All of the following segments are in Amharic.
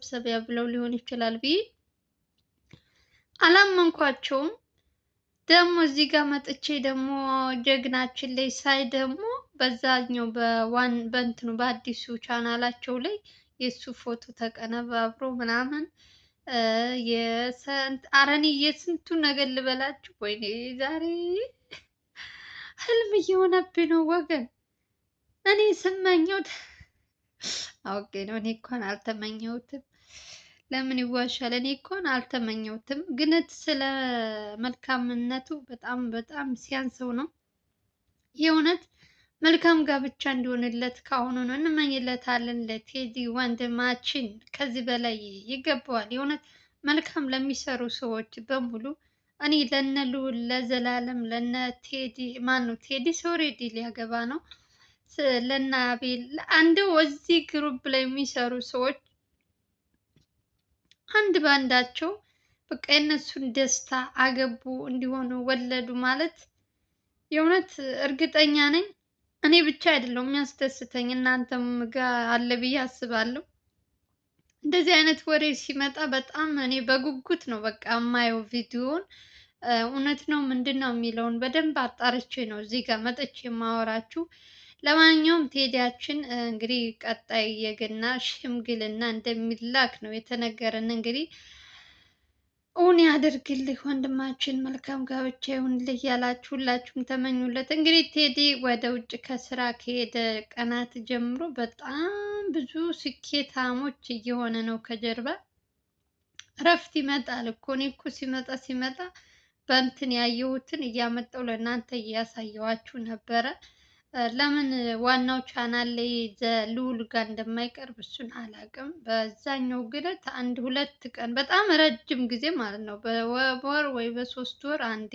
ሰቢያ ብለው ሊሆን ይችላል ብዬ አላመንኳቸውም። ደግሞ እዚህ ጋር መጥቼ ደግሞ ጀግናችን ላይ ሳይ ደግሞ በዛኛው በእንትኑ በአዲሱ ቻናላቸው ላይ የሱ ፎቶ ተቀነባብሮ ምናምን አረኔ የስንቱ ነገር ልበላችሁ። ወይኔ ዛሬ ህልም እየሆነብኝ ነው ወገን። እኔ ስመኘው አውቄ ነው። እኔ እንኳን አልተመኘሁትም። ለምን ይዋሻል? እኔ እንኳን አልተመኘሁትም፣ ግን ስለ መልካምነቱ በጣም በጣም ሲያንሰው ነው። የእውነት መልካም ጋብቻ እንዲሆንለት ከአሁኑ ነው እንመኝለታለን። ለቴዲ ወንድማችን ከዚህ በላይ ይገባዋል። የእውነት መልካም ለሚሰሩ ሰዎች በሙሉ እኔ ለነ ልዑል ለዘላለም ለነ ቴዲ ማን ነው ቴዲ ኦልሬዲ ሊያገባ ነው። ለነ አቤል አንድ እዚህ ግሩፕ ላይ የሚሰሩ ሰዎች አንድ ባንዳቸው በቃ የነሱን ደስታ አገቡ እንዲሆኑ ወለዱ ማለት የእውነት እርግጠኛ ነኝ። እኔ ብቻ አይደለሁም የሚያስደስተኝ እናንተም ጋር አለ ብዬ አስባለሁ። እንደዚህ አይነት ወሬ ሲመጣ በጣም እኔ በጉጉት ነው በቃ የማየው ቪዲዮውን። እውነት ነው ምንድን ነው የሚለውን በደንብ አጣርቼ ነው እዚህ ጋር መጥቼ የማወራችሁ። ለማንኛውም ቴዲያችን እንግዲህ ቀጣይ የገና ሽምግልና እንደሚላክ ነው የተነገረን። እንግዲህ እውን ያደርግልህ ወንድማችን፣ መልካም ጋብቻ ይሁንልህ ያላችሁ ሁላችሁም ተመኙለት። እንግዲህ ቴዲ ወደ ውጭ ከስራ ከሄደ ቀናት ጀምሮ በጣም ብዙ ስኬታሞች እየሆነ ነው። ከጀርባ እረፍት ይመጣል እኮ። እኔ እኮ ሲመጣ በእንትን ያየሁትን እያመጣው ለእናንተ እያሳየዋችሁ ነበረ። ለምን ዋናው ቻናል ላይ ልዑል ጋር እንደማይቀርብ እሱን አላውቅም። በዛኛው ግን አንድ ሁለት ቀን በጣም ረጅም ጊዜ ማለት ነው በወር ወይ በሶስት ወር አንዴ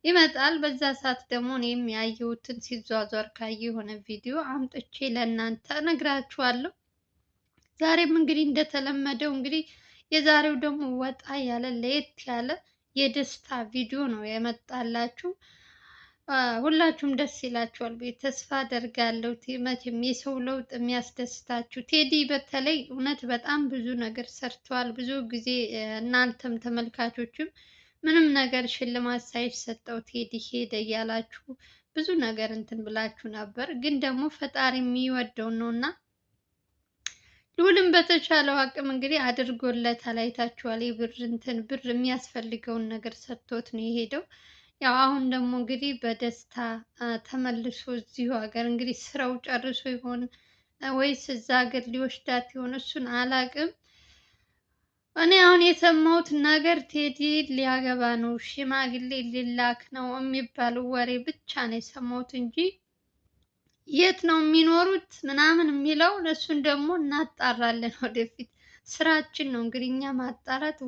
ይመጣል። በዛ ሰዓት ደግሞ እኔም ያየሁትን ሲዟዟር ካየ የሆነ ቪዲዮ አምጥቼ ለእናንተ እነግራችኋለሁ። ዛሬም እንግዲህ እንደተለመደው እንግዲህ የዛሬው ደግሞ ወጣ ያለ ለየት ያለ የደስታ ቪዲዮ ነው የመጣላችሁ። ሁላችሁም ደስ ይላችኋል ብዬ ተስፋ አደርጋለሁ። መቼም የሰው ለውጥ የሚያስደስታችሁ ቴዲ በተለይ እውነት በጣም ብዙ ነገር ሰርተዋል። ብዙ ጊዜ እናንተም ተመልካቾችም ምንም ነገር ሽልማት ሳይሰጠው ቴዲ ሄደ እያላችሁ ብዙ ነገር እንትን ብላችሁ ነበር። ግን ደግሞ ፈጣሪ የሚወደውን ነው እና ልዑልም በተቻለው አቅም እንግዲህ አድርጎለታል። አይታችኋል። የብር እንትን ብር የሚያስፈልገውን ነገር ሰጥቶት ነው የሄደው። ያው አሁን ደግሞ እንግዲህ በደስታ ተመልሶ እዚሁ ሀገር እንግዲህ ስራው ጨርሶ ይሆን ወይስ እዛ ሀገር ሊወስዳት ይሆን እሱን አላቅም። እኔ አሁን የሰማሁት ነገር ቴዲ ሊያገባ ነው፣ ሽማግሌ ሊላክ ነው የሚባል ወሬ ብቻ ነው የሰማሁት እንጂ የት ነው የሚኖሩት ምናምን የሚለው እሱን ደግሞ እናጣራለን ወደፊት። ስራችን ነው እንግዲህ እኛ ማጣራት።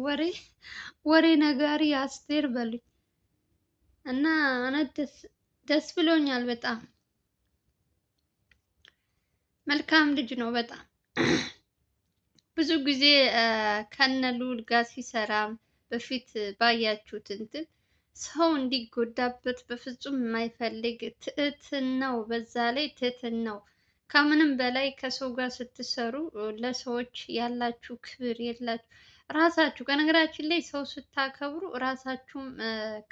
ወሬ ነጋሪ አስቴር በሉኝ። እና እውነት ደስ ብሎኛል በጣም መልካም ልጅ ነው በጣም ብዙ ጊዜ ከነ ልዑል ጋር ሲሰራም በፊት ባያችሁት እንትን ሰው እንዲጎዳበት በፍጹም የማይፈልግ ትህትናው፣ በዛ ላይ ትህትናው ከምንም በላይ ከሰው ጋር ስትሰሩ ለሰዎች ያላችሁ ክብር የላችሁ ራሳችሁ። ከነገራችን ላይ ሰው ስታከብሩ ራሳችሁም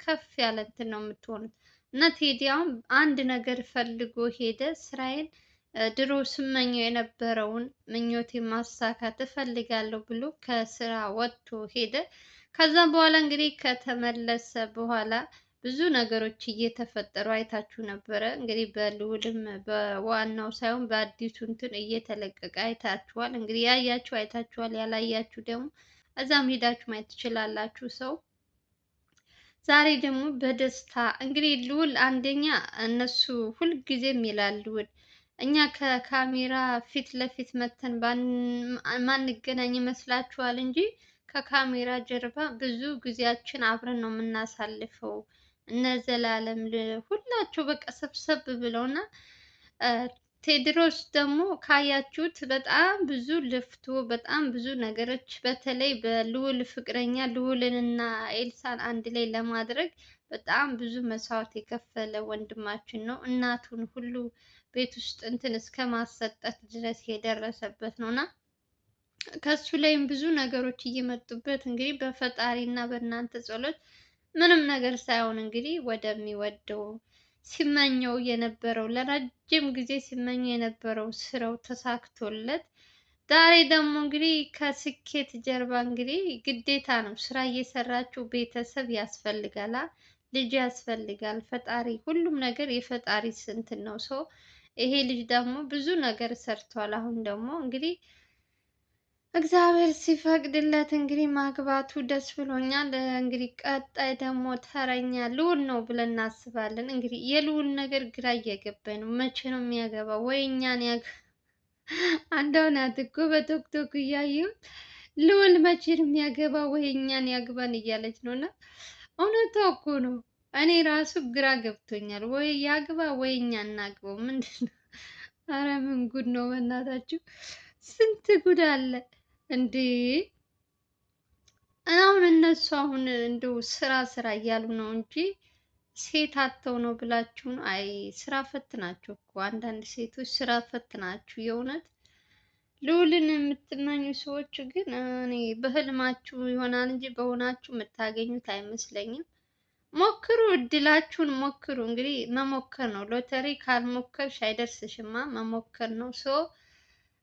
ከፍ ያለ እንትን ነው የምትሆኑት። እና ቴዲ አሁን አንድ ነገር ፈልጎ ሄደ። ስራዬን ድሮ ስመኘው የነበረውን ምኞቴ ማሳካት እፈልጋለሁ ብሎ ከስራ ወጥቶ ሄደ። ከዛም በኋላ እንግዲህ ከተመለሰ በኋላ ብዙ ነገሮች እየተፈጠሩ አይታችሁ ነበረ። እንግዲህ በልዑልም በዋናው ሳይሆን በአዲሱ እንትን እየተለቀቀ አይታችኋል። እንግዲህ ያያችሁ አይታችኋል፣ ያላያችሁ ደግሞ እዛም ሄዳችሁ ማየት ትችላላችሁ። ሰው ዛሬ ደግሞ በደስታ እንግዲህ ልዑል አንደኛ እነሱ ሁልጊዜም ይላል ልዑል እኛ ከካሜራ ፊት ለፊት መተን ማንገናኝ ይመስላችኋል እንጂ ከካሜራ ጀርባ ብዙ ጊዜያችን አብረን ነው የምናሳልፈው። እነ ዘላለም ሁላቸው በቃ ሰብሰብ ብለውና ቴድሮስ ደግሞ ካያችሁት በጣም ብዙ ልፍቶ በጣም ብዙ ነገሮች በተለይ በልዑል ፍቅረኛ ልዑልንና ኤልሳን አንድ ላይ ለማድረግ በጣም ብዙ መስዋዕት የከፈለ ወንድማችን ነው። እናቱን ሁሉ ቤት ውስጥ እንትን እስከ ማሰጠት ድረስ የደረሰበት ነውና ከሱ ላይም ብዙ ነገሮች እየመጡበት እንግዲህ በፈጣሪ እና በእናንተ ጸሎት ምንም ነገር ሳይሆን እንግዲህ ወደሚወደው ሲመኘው የነበረው ለረጅም ጊዜ ሲመኘው የነበረው ስራው ተሳክቶለት ዛሬ ደግሞ እንግዲህ ከስኬት ጀርባ እንግዲህ ግዴታ ነው ስራ እየሰራችሁ ቤተሰብ ያስፈልጋል፣ ልጅ ያስፈልጋል። ፈጣሪ ሁሉም ነገር የፈጣሪ እንትን ነው። ሰው ይሄ ልጅ ደግሞ ብዙ ነገር ሰርቷል። አሁን ደግሞ እንግዲህ እግዚአብሔር ሲፈቅድለት እንግዲህ ማግባቱ ደስ ብሎኛል። እንግዲህ ቀጣይ ደግሞ ተረኛ ልዑል ነው ብለን እናስባለን። እንግዲህ የልዑል ነገር ግራ እየገባኝ ነው። መቼ ነው የሚያገባው? ወይ እኛን አንዷ ናት እኮ በቶክቶክ እያየሁ ልዑል መቼ ነው የሚያገባው? ወይ እኛን ያግባን እያለች ነው። እና እውነቷ እኮ ነው። እኔ ራሱ ግራ ገብቶኛል። ወይ ያግባ ወይ እኛ እናግባው። ምንድን ነው? አረ ምን ጉድ ነው በእናታችሁ! ስንት ጉድ አለ እንዴ! አሁን እነሱ አሁን እንደው ስራ ስራ እያሉ ነው እንጂ ሴት አጥተው ነው ብላችሁ ነው? አይ ስራ ፈት ናቸው እኮ አንዳንድ ሴቶች ስራ ፈት ናችሁ። የእውነት ልዑልን የምትመኙ ሰዎች ግን እኔ በህልማችሁ ይሆናል እንጂ በሆናችሁ የምታገኙት አይመስለኝም። ሞክሩ፣ እድላችሁን ሞክሩ። እንግዲህ መሞከር ነው። ሎተሪ ካልሞከርሽ አይደርስሽማ፣ መሞከር ነው።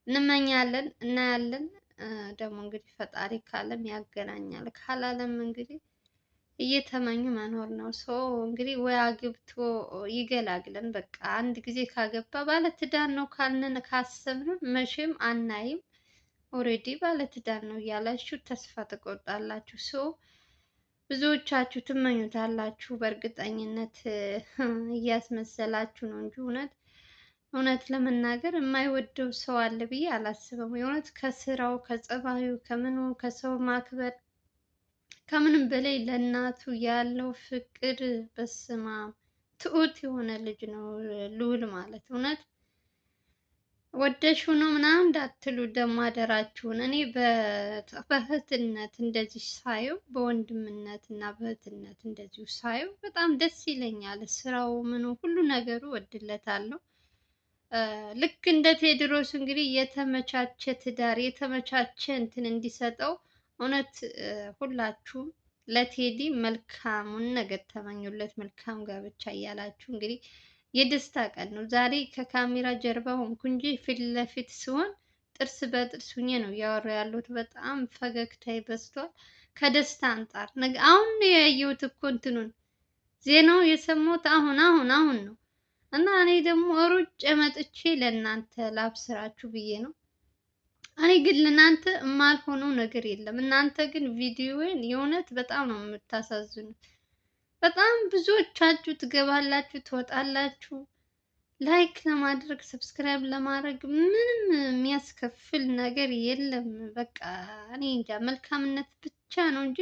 እንመኛለን፣ እናያለን። ደግሞ እንግዲህ ፈጣሪ ካለም ያገናኛል፣ ካላለም እንግዲህ እየተመኙ መኖር ነው። እንግዲህ ወይ አግብቶ ይገላግለን። በቃ አንድ ጊዜ ካገባ ባለትዳር ነው ካልን ካሰብን መቼም አናይም። ኦልሬዲ ባለትዳር ነው እያላችሁ ተስፋ ትቆርጣላችሁ። ብዙዎቻችሁ ትመኙታላችሁ። በእርግጠኝነት እያስመሰላችሁ ነው እንጂ እውነት ለመናገር የማይወደው ሰው አለ ብዬ አላስብም። የእውነት ከስራው ከጸባዩ ከምኑ ከሰው ማክበር ከምንም በላይ ለእናቱ ያለው ፍቅር በስማ ትሁት የሆነ ልጅ ነው ልዑል ማለት። እውነት ወደሽው ነው ምናምን እንዳትሉ ደግሞ አደራችሁን። እኔ በእህትነት እንደዚህ ሳየው በወንድምነት እና በእህትነት እንደዚሁ ሳየው በጣም ደስ ይለኛል። ስራው ምኑ ሁሉ ነገሩ ወድለታለሁ። ልክ እንደ ቴዎድሮስ እንግዲህ የተመቻቸ ትዳር የተመቻቸ እንትን እንዲሰጠው እውነት ሁላችሁም ለቴዲ መልካሙን ነገር ተመኙለት። መልካም ጋብቻ እያላችሁ እንግዲህ የደስታ ቀን ነው ዛሬ። ከካሜራ ጀርባ ሆንኩ እንጂ ፊት ለፊት ሲሆን ጥርስ በጥርስ ሁኜ ነው እያወራ ያለሁት። በጣም ፈገግታዬ በዝቷል ከደስታ አንጻር። አሁን ነው ያየሁት እኮ እንትኑን ዜናው የሰማሁት አሁን ነው። እና እኔ ደግሞ ሩጭ መጥቼ ለእናንተ ላብስራችሁ ብዬ ነው። እኔ ግን ለእናንተ የማልሆነው ነገር የለም። እናንተ ግን ቪዲዮውን የእውነት በጣም ነው የምታሳዝኑት። በጣም ብዙዎቻችሁ ትገባላችሁ፣ ትወጣላችሁ። ላይክ ለማድረግ ሰብስክራይብ ለማድረግ ምንም የሚያስከፍል ነገር የለም። በቃ እኔ እንጃ መልካምነት ብቻ ነው እንጂ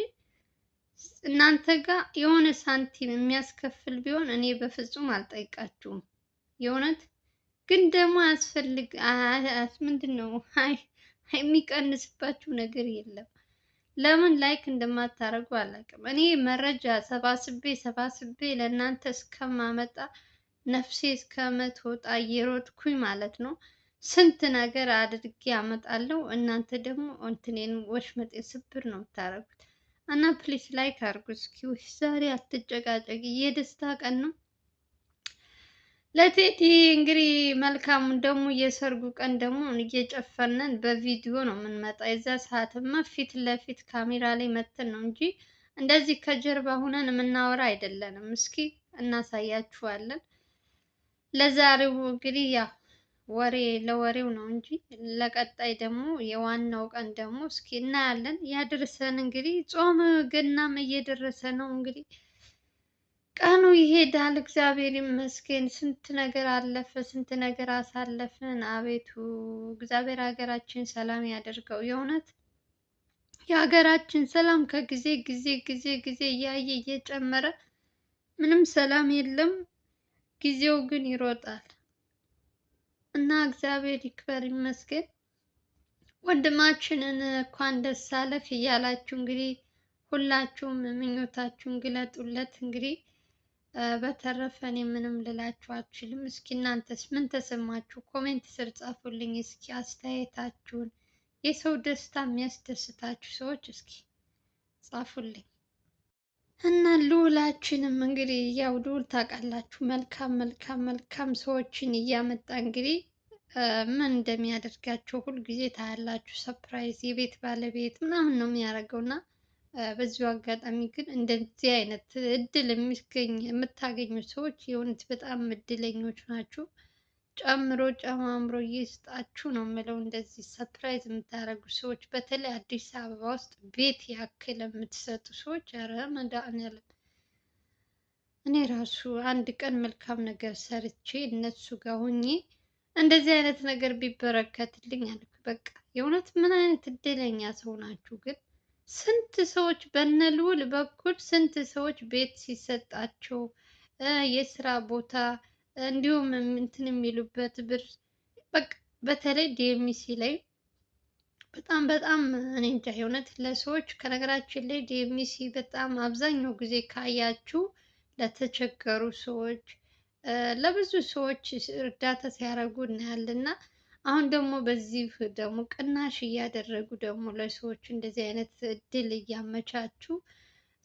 እናንተ ጋር የሆነ ሳንቲም የሚያስከፍል ቢሆን እኔ በፍጹም አልጠይቃችሁም። የእውነት ግን ደግሞ ያስፈልግ ምንድን ነው የሚቀንስባችሁ ነገር የለም። ለምን ላይክ እንደማታደርጉ አላውቅም። እኔ መረጃ ሰባስቤ ለእናንተ እስከማመጣ ነፍሴ እስከምትወጣ እየሮጥኩኝ ማለት ነው። ስንት ነገር አድርጌ አመጣለሁ። እናንተ ደግሞ እንትኔን ወሽመጤን ስብር ነው የምታደርጉት። እና ፕሊስ ላይክ አድርጉ እስኪ። ዛሬ አትጨቃጨቂ፣ የደስታ ቀን ነው። ለቴዲ እንግዲህ መልካሙን ደግሞ የሰርጉ ቀን ደግሞ እየጨፈርነን በቪዲዮ ነው የምንመጣ። የዛ ሰዓትማ ፊት ለፊት ካሜራ ላይ መተን ነው እንጂ እንደዚህ ከጀርባ ሁነን የምናወራ አይደለንም። እስኪ እናሳያችኋለን። ለዛሬው እንግዲህ ያው ወሬ ለወሬው ነው እንጂ ለቀጣይ ደግሞ የዋናው ቀን ደግሞ እስኪ እናያለን። ያድርሰን እንግዲህ። ጾም ገናም እየደረሰ ነው እንግዲህ ቀኑ ይሄዳል። እግዚአብሔር ይመስገን። ስንት ነገር አለፈ፣ ስንት ነገር አሳለፍን። አቤቱ እግዚአብሔር ሀገራችን ሰላም ያደርገው። የእውነት የሀገራችን ሰላም ከጊዜ እያየ እየጨመረ ምንም ሰላም የለም። ጊዜው ግን ይሮጣል እና እግዚአብሔር ይክበር ይመስገን። ወንድማችንን እንኳን ደስ አለህ እያላችሁ እንግዲህ ሁላችሁም ምኞታችሁን ግለጡለት እንግዲህ በተረፈ እኔ ምንም ልላችሁ አልችልም። እስኪ እናንተስ ምን ተሰማችሁ? ኮሜንት ስር ጻፉልኝ እስኪ አስተያየታችሁን። የሰው ደስታ የሚያስደስታችሁ ሰዎች እስኪ ጻፉልኝ። እና ልዑላችንም እንግዲህ ያው ልዑል ታውቃላችሁ መልካም መልካም መልካም ሰዎችን እያመጣ እንግዲህ ምን እንደሚያደርጋቸው ሁልጊዜ ታያላችሁ። ሰፕራይዝ የቤት ባለቤት ምናምን ነው የሚያደርገው እና በዚሁ አጋጣሚ ግን እንደዚህ አይነት እድል የምታገኙ ሰዎች የእውነት በጣም እድለኞች ናችሁ። ጨምሮ ጨማምሮ ይስጣችሁ ነው የምለው። እንደዚህ ሰፕራይዝ የምታደርጉ ሰዎች በተለይ አዲስ አበባ ውስጥ ቤት ያክል የምትሰጡ ሰዎች፣ ኧረ መድኃኒዓለም እኔ ራሱ አንድ ቀን መልካም ነገር ሰርቼ እነሱ ጋር ሆኜ እንደዚህ አይነት ነገር ቢበረከትልኝ አልኩ። በቃ የእውነት ምን አይነት እድለኛ ሰው ናችሁ ግን! ስንት ሰዎች በነ ልዑል በኩል ስንት ሰዎች ቤት ሲሰጣቸው የስራ ቦታ እንዲሁም እንትን የሚሉበት ብር በቃ በተለይ ዲኤምሲ ላይ በጣም በጣም እኔ እንጃ የእውነት ለሰዎች ከነገራችን ላይ ዲኤምሲ በጣም አብዛኛው ጊዜ ካያችሁ ለተቸገሩ ሰዎች ለብዙ ሰዎች እርዳታ ሲያደርጉ እናያለን። እና አሁን ደግሞ በዚህ ደግሞ ቅናሽ እያደረጉ ደግሞ ለሰዎች እንደዚህ አይነት እድል እያመቻቹ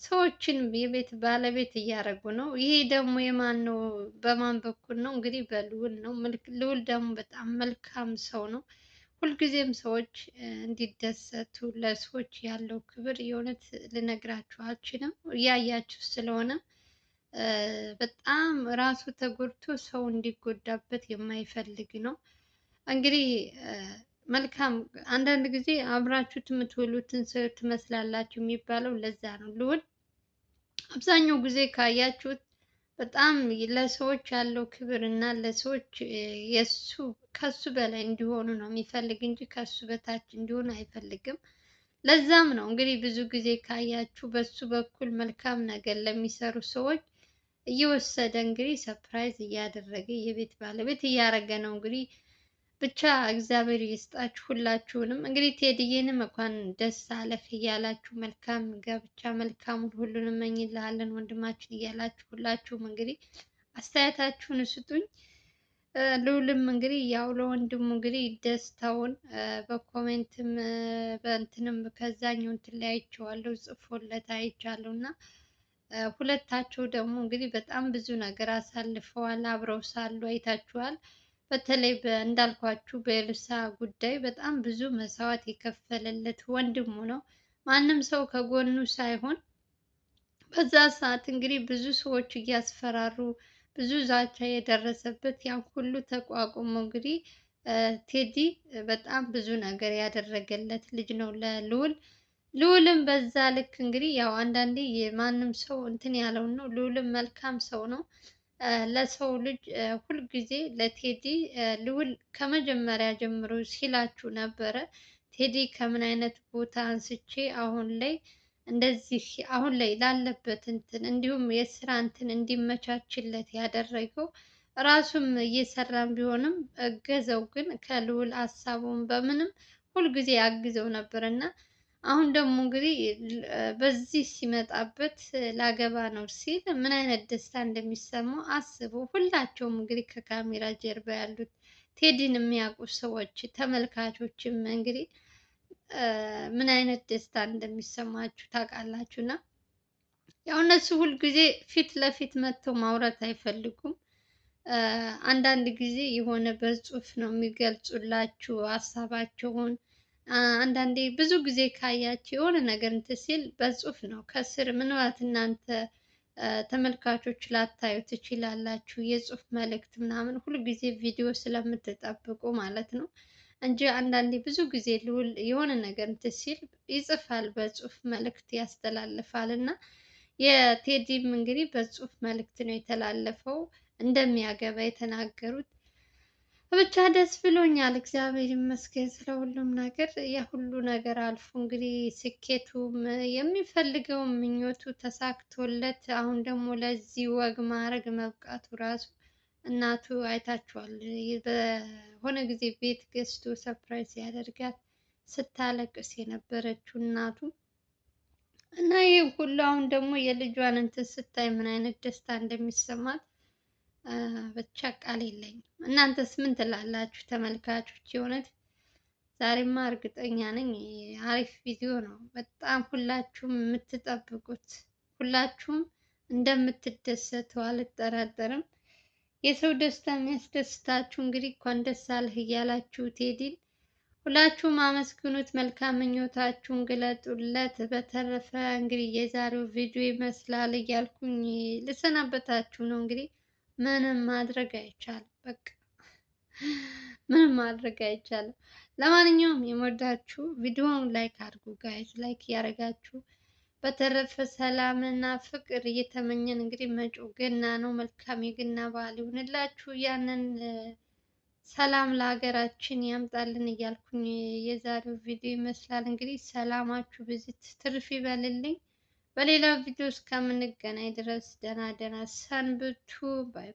ሰዎችን የቤት ባለቤት እያደረጉ ነው። ይሄ ደግሞ የማን ነው? በማን በኩል ነው? እንግዲህ በልዑል ነው። ልዑል ደግሞ በጣም መልካም ሰው ነው። ሁልጊዜም ሰዎች እንዲደሰቱ ለሰዎች ያለው ክብር የእውነት ልነግራችሁ አልችልም። እያያችሁ ስለሆነ በጣም ራሱ ተጎድቶ ሰው እንዲጎዳበት የማይፈልግ ነው። እንግዲህ መልካም አንዳንድ ጊዜ አብራችሁት የምትውሉትን ሰው ትመስላላችሁ የሚባለው ለዛ ነው። ልዑል አብዛኛው ጊዜ ካያችሁት በጣም ለሰዎች ያለው ክብር እና ለሰዎች የሱ ከሱ በላይ እንዲሆኑ ነው የሚፈልግ እንጂ ከሱ በታች እንዲሆኑ አይፈልግም። ለዛም ነው እንግዲህ ብዙ ጊዜ ካያችሁ በሱ በኩል መልካም ነገር ለሚሰሩ ሰዎች እየወሰደ እንግዲህ ሰፕራይዝ እያደረገ የቤት ባለቤት እያደረገ ነው እንግዲህ ብቻ እግዚአብሔር ይስጣችሁ ሁላችሁንም። እንግዲህ ቴዲዬንም እንኳን ደስ አለህ እያላችሁ መልካም ጋብቻ መልካሙን ሁሉንም እመኝልሃለን ወንድማችን እያላችሁ ሁላችሁም እንግዲህ አስተያየታችሁን ስጡኝ። ልዑልም እንግዲህ ያው ለወንድሙ እንግዲህ ደስታውን በኮሜንትም በእንትንም ከዛኛው እንትን ላይ አይቼዋለሁ ጽፎለት አይቻለሁ። እና ሁለታቸው ደግሞ እንግዲህ በጣም ብዙ ነገር አሳልፈዋል አብረው ሳሉ አይታችኋል። በተለይ እንዳልኳችሁ በኤልሳ ጉዳይ በጣም ብዙ መስዋዕት የከፈለለት ወንድሙ ነው። ማንም ሰው ከጎኑ ሳይሆን በዛ ሰዓት እንግዲህ ብዙ ሰዎች እያስፈራሩ ብዙ ዛቻ የደረሰበት ያን ሁሉ ተቋቁሞ እንግዲህ ቴዲ በጣም ብዙ ነገር ያደረገለት ልጅ ነው ለልዑል። ልዑልም በዛ ልክ እንግዲህ ያው አንዳንዴ የማንም ሰው እንትን ያለውን ነው። ልዑልም መልካም ሰው ነው። ለሰው ልጅ ሁልጊዜ ለቴዲ ልዑል ከመጀመሪያ ጀምሮ ሲላችሁ ነበረ። ቴዲ ከምን አይነት ቦታ አንስቼ አሁን ላይ እንደዚህ አሁን ላይ ላለበት እንትን እንዲሁም የስራ እንትን እንዲመቻችለት ያደረገው ራሱም እየሰራም ቢሆንም እገዘው ግን ከልዑል ሀሳቡን በምንም ሁልጊዜ አግዘው ነበር እና አሁን ደግሞ እንግዲህ በዚህ ሲመጣበት ላገባ ነው ሲል ምን አይነት ደስታ እንደሚሰማው አስቡ። ሁላቸውም እንግዲህ ከካሜራ ጀርባ ያሉት ቴዲን የሚያውቁ ሰዎች ተመልካቾችም እንግዲህ ምን አይነት ደስታ እንደሚሰማችሁ ታውቃላችሁ። እና ያው እነሱ ሁልጊዜ ፊት ለፊት መጥተው ማውራት አይፈልጉም። አንዳንድ ጊዜ የሆነ በጽሁፍ ነው የሚገልጹላችሁ ሀሳባቸውን። አንዳንዴ ብዙ ጊዜ ካያችሁ የሆነ ነገር እንትን ሲል በጽሁፍ ነው ከስር ምናልባት እናንተ ተመልካቾች ላታዩ ትችላላችሁ። የጽሁፍ መልእክት ምናምን ሁሉ ጊዜ ቪዲዮ ስለምትጠብቁ ማለት ነው እንጂ አንዳንዴ ብዙ ጊዜ ልዑል የሆነ ነገር እንትን ሲል ይጽፋል፣ በጽሁፍ መልእክት ያስተላልፋል። እና የቴዲም እንግዲህ በጽሁፍ መልእክት ነው የተላለፈው እንደሚያገባ የተናገሩት። ብቻ ደስ ብሎኛል። እግዚአብሔር ይመስገን ስለ ሁሉም ነገር። የሁሉ ነገር አልፎ እንግዲህ ስኬቱም የሚፈልገው ምኞቱ ተሳክቶለት አሁን ደግሞ ለዚህ ወግ ማዕረግ መብቃቱ ራሱ እናቱ አይታችኋል። በሆነ ጊዜ ቤት ገዝቶ ሰፕራይዝ ያደርጋት ስታለቅስ የነበረችው እናቱ እና ይህ ሁሉ አሁን ደግሞ የልጇን እንትን ስታይ ምን አይነት ደስታ እንደሚሰማት ብቻ ቃል የለኝም። እናንተስ ምን ትላላችሁ ተመልካቾች? የእውነት ዛሬማ እርግጠኛ ነኝ አሪፍ ቪዲዮ ነው። በጣም ሁላችሁም የምትጠብቁት ሁላችሁም እንደምትደሰቱ አልጠራጠርም። የሰው ደስታ የሚያስደስታችሁ እንግዲህ እንኳን ደስ አለህ እያላችሁ ቴዲን ሁላችሁም አመስግኑት፣ መልካም ምኞታችሁን ግለጡለት። በተረፈ እንግዲህ የዛሬው ቪዲዮ ይመስላል እያልኩኝ ልሰናበታችሁ ነው። እንግዲህ ምንም ማድረግ አይቻልም። በቃ ምንም ማድረግ አይቻልም። ለማንኛውም የምወዳችሁ ቪዲዮውን ላይክ አድርጉ ጋይስ፣ ላይክ እያደረጋችሁ በተረፈ ሰላም እና ፍቅር እየተመኘን እንግዲህ መጪው ገና ነው። መልካም የገና በዓል ይሁንላችሁ። ያንን ሰላም ለሀገራችን ያምጣልን እያልኩኝ የዛሬው ቪዲዮ ይመስላል። እንግዲህ ሰላማችሁ ብዝት ትርፍ ይበልልኝ። በሌላ ቪዲዮ እስከምንገናኝ ድረስ ደህና ደህና ሰንብቱ። ባይ